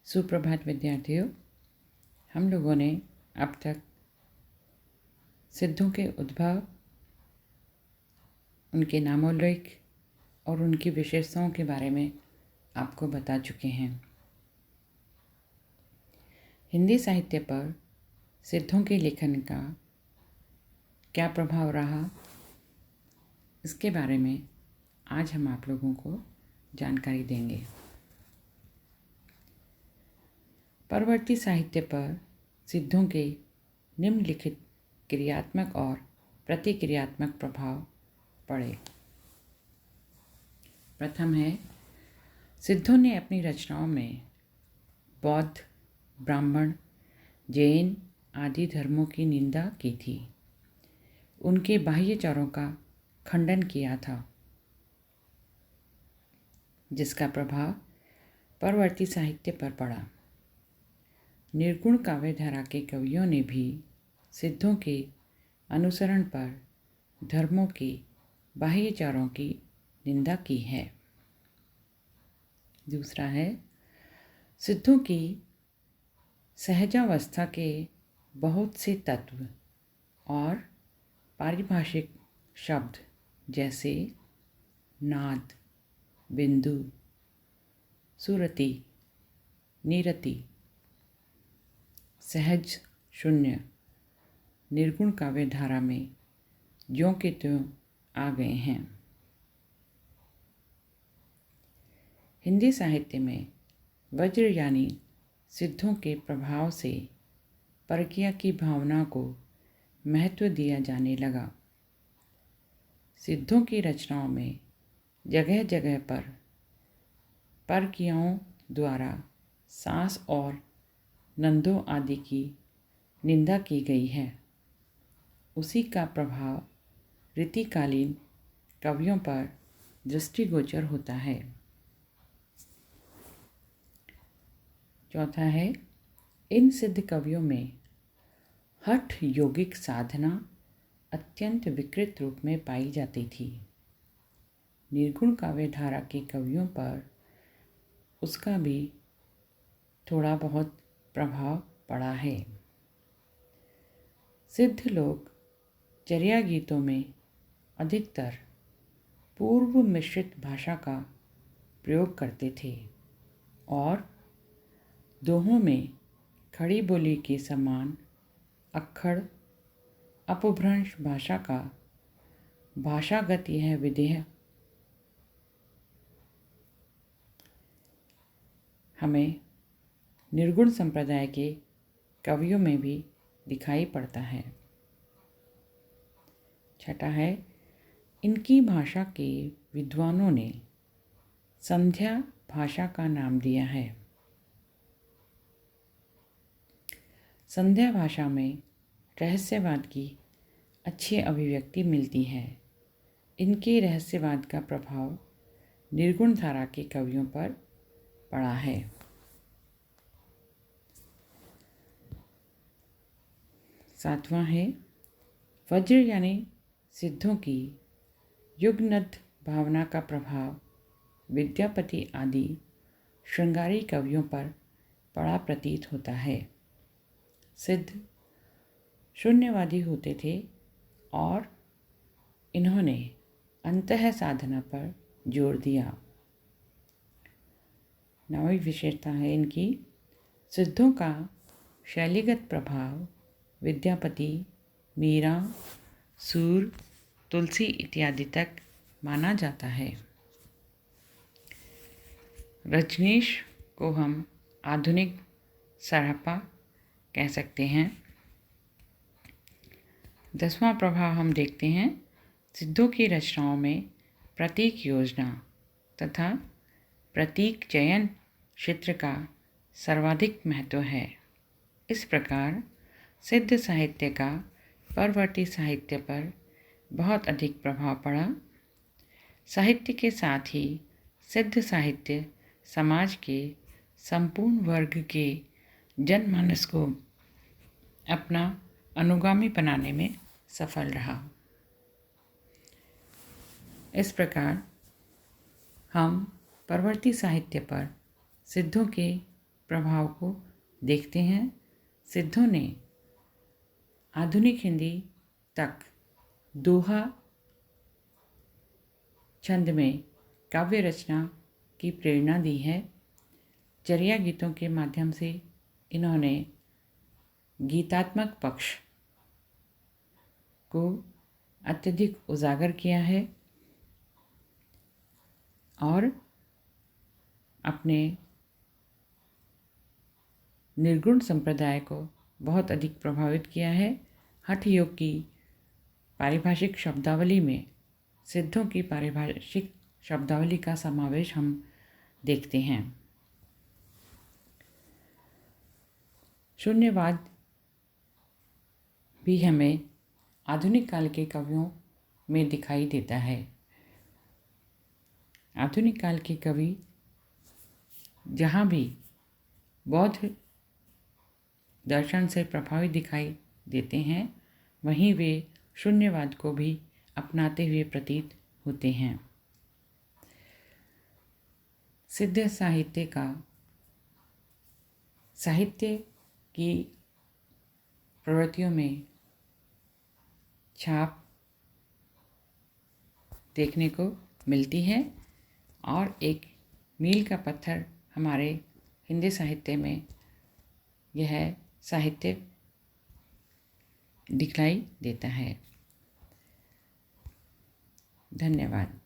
सुप्रभात विद्यार्थियों। हम लोगों ने अब तक सिद्धों के उद्भव, उनके नामोल्लेख और उनकी विशेषताओं के बारे में आपको बता चुके हैं। हिंदी साहित्य पर सिद्धों के लेखन का क्या प्रभाव रहा, इसके बारे में आज हम आप लोगों को जानकारी देंगे। परवर्ती साहित्य पर सिद्धों के निम्नलिखित क्रियात्मक और प्रतिक्रियात्मक प्रभाव पड़े। प्रथम है, सिद्धों ने अपनी रचनाओं में बौद्ध, ब्राह्मण, जैन आदि धर्मों की निंदा की थी। उनके बाह्यचारों का खंडन किया था, जिसका प्रभाव परवर्ती साहित्य पर पड़ा। निर्गुण काव्यधारा के कवियों ने भी सिद्धों के अनुसरण पर धर्मों के बाह्यचारों की निंदा की है। दूसरा है, सिद्धों की सहजावस्था के बहुत से तत्व और पारिभाषिक शब्द जैसे नाद, बिंदु, सुरति, निरति, सहज, शून्य, निर्गुण काव्यधारा में ज्यों के त्यों आ गए हैं। हिंदी साहित्य में वज्र यानी सिद्धों के प्रभाव से परकिया की भावना को महत्व दिया जाने लगा। सिद्धों की रचनाओं में जगह जगह पर परकियाओं द्वारा सास और नंदों आदि की निंदा की गई है। उसी का प्रभाव रीतिकालीन कवियों पर दृष्टिगोचर होता है। चौथा है, इन सिद्ध कवियों में हठ योगिक साधना अत्यंत विकृत रूप में पाई जाती थी। निर्गुण काव्यधारा के कवियों पर उसका भी थोड़ा बहुत प्रभाव पड़ा है। सिद्ध लोग चर्या गीतों में अधिकतर पूर्व मिश्रित भाषा का प्रयोग करते थे और दोहों में खड़ी बोली के समान अक्खड़ अपभ्रंश भाषा का भाषागत यह विधेय हमें निर्गुण संप्रदाय के कवियों में भी दिखाई पड़ता है। छठा है, इनकी भाषा के विद्वानों ने संध्या भाषा का नाम दिया है। संध्या भाषा में रहस्यवाद की अच्छी अभिव्यक्ति मिलती है। इनके रहस्यवाद का प्रभाव निर्गुण धारा के कवियों पर पड़ा है। सातवां है, वज्र यानी सिद्धों की युगनद्ध भावना का प्रभाव विद्यापति आदि श्रृंगारी कवियों पर पड़ा प्रतीत होता है। सिद्ध शून्यवादी होते थे और इन्होंने अंतः साधना पर जोर दिया। नवीं विशेषता है इनकी, सिद्धों का शैलीगत प्रभाव विद्यापति, मीरा, सूर, तुलसी इत्यादि तक माना जाता है। रजनीश को हम आधुनिक सरापा कह सकते हैं। 10वां प्रभाव हम देखते हैं, सिद्धों की रचनाओं में प्रतीक योजना तथा प्रतीक चयन क्षेत्र का सर्वाधिक महत्व है। इस प्रकार सिद्ध साहित्य का परवर्ती साहित्य पर बहुत अधिक प्रभाव पड़ा। साहित्य के साथ ही सिद्ध साहित्य समाज के संपूर्ण वर्ग के जनमानस को अपना अनुगामी बनाने में सफल रहा। इस प्रकार हम परवर्ती साहित्य पर सिद्धों के प्रभाव को देखते हैं। सिद्धों ने आधुनिक हिंदी तक दोहा छंद में काव्य रचना की प्रेरणा दी है। चर्या गीतों के माध्यम से इन्होंने गीतात्मक पक्ष को अत्यधिक उजागर किया है और अपने निर्गुण संप्रदाय को बहुत अधिक प्रभावित किया है। हठ योग की पारिभाषिक शब्दावली में सिद्धों की पारिभाषिक शब्दावली का समावेश हम देखते हैं। शून्यवाद भी हमें आधुनिक काल के कवियों में दिखाई देता है। आधुनिक काल के कवि जहाँ भी बौद्ध दर्शन से प्रभावित दिखाई देते हैं, वहीं वे शून्यवाद को भी अपनाते हुए प्रतीत होते हैं। सिद्ध साहित्य की प्रवृत्तियों में छाप देखने को मिलती है और एक मील का पत्थर हमारे हिंदी साहित्य में यह साहित्य दिखलाई देता है। धन्यवाद।